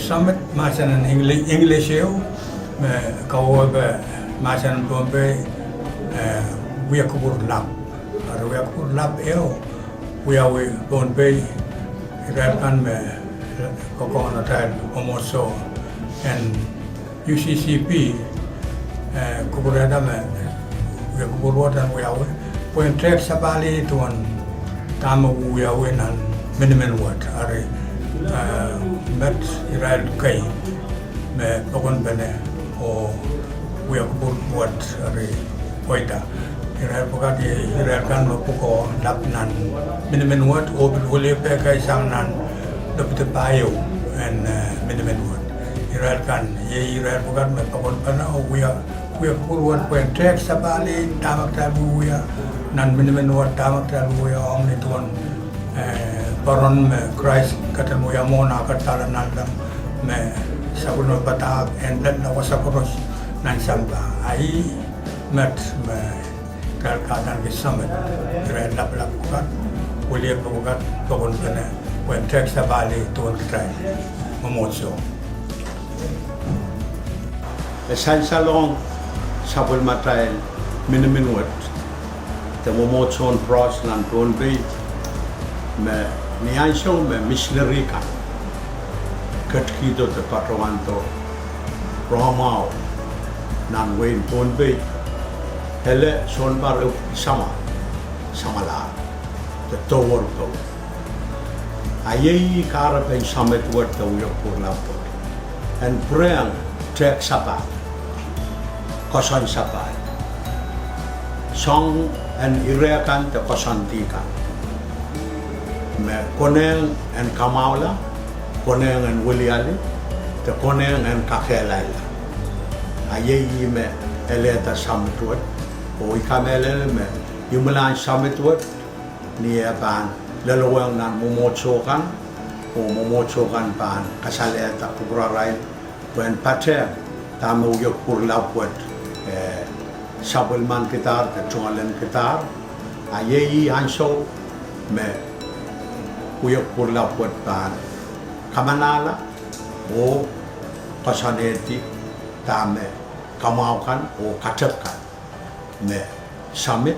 Summit masanan English eu kau masanan Pohnpei we kubur lap we kubur lap eu we Pohnpei kan kokon hotel omoso and UCCP kubur ada we kubur watan we point track sabali tuan tamu we nan minimal wat are met Israel kai me pokon bene o we kubur wat are poita Israel pokat Israel kan poko lap nan minimal wat o boleh pakai sang nan dapat payo and minimal wat Israel kan Israel pokat me pokon bene o we kubur wat point track sabali tamak tabu we nan minimal wat tamak tabu we om ni tuan Baron me Christ kata moya mona kata nandam me sabuno patak and then na wasapuros nan samba ai met me kalkatan ke summit red lap kan boleh bukan pokon bene when text bali tuan try momotso Salong sabul matrail miniminwat the momotso on pros nan Pohnpei me niansyo me missionary ka katkito te patrawanto Romao nan Wayne Pohnpei hele sonbar samala te tower ko ayei kara pen summit wat te uyo purlapo and prang tek sapa kosan sapa song and irekan te kosan tika me koneng en kamaula koneng en wiliali te koneng en kakelaila ayei me eleta samitwat o ikamele me yumulan samitwat ni ban lalawang nan momotsokan o momotsokan ban kasaleta kubrarai wen pate tamu yo kurlapwat sabulman kitar te chongalen kitar ayei anso me uyok purla puat pan kamanala o pasaneti tame kamaukan o katapkan me summit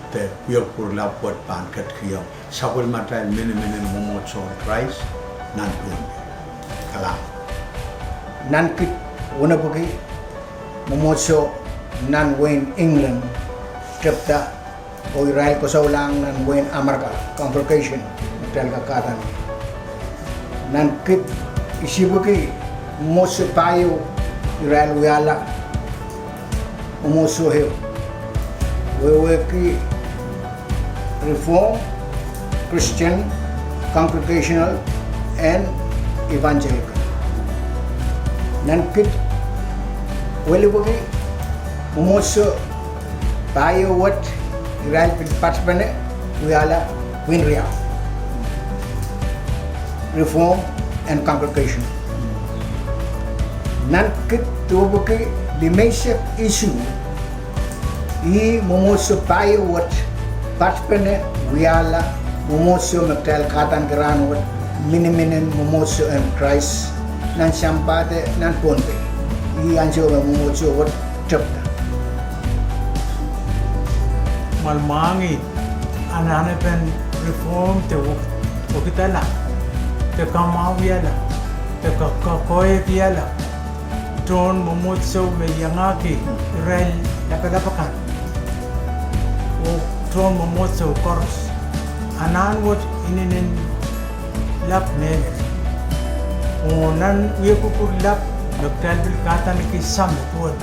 te uyok purla puat pan katkiyong sabul matai mini momotso Christ nan Pohnpei kalam nan kit wona pagi momotso nan Wayne England tripta o Israel ko sa ulang nan Wayne Amerika congregation tel kakatan nan kit isibuki moso payo Israel wiala moso he we ki Reform Christian Congregational and Evangelical nan kit welibuki moso payo wat Israel participant wiala winria Reform and Congregation. Nan kit tubuki dimensya issue I momoso payo wat patpene wiala momoso magtal katan geran wat mini momoso and Christ nan sampade nan Pohnpei I anjo momoso wat chapta malmangi anane pen reform te wokitala te kamau viala te kakoe viala ton momotso me yangaki rel lapalapakan o ton momotso koros anan wot ininen lap nene o nan uyekukur lap doktal bil katan ki summit wot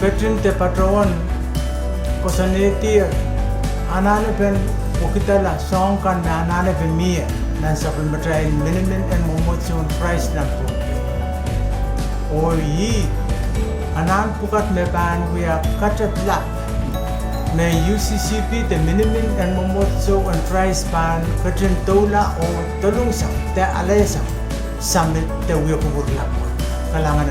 petrin te patron kosaneti anane pen Wakitala song kan na anane pemia nan supplementary minimum and momotso price na Pohnpei. O yi anan pukat me ban we are katat lap me UCCP the minimum and momotso and price ban katrin tola o tolong sa te alesa summit te we kubur lap kalangan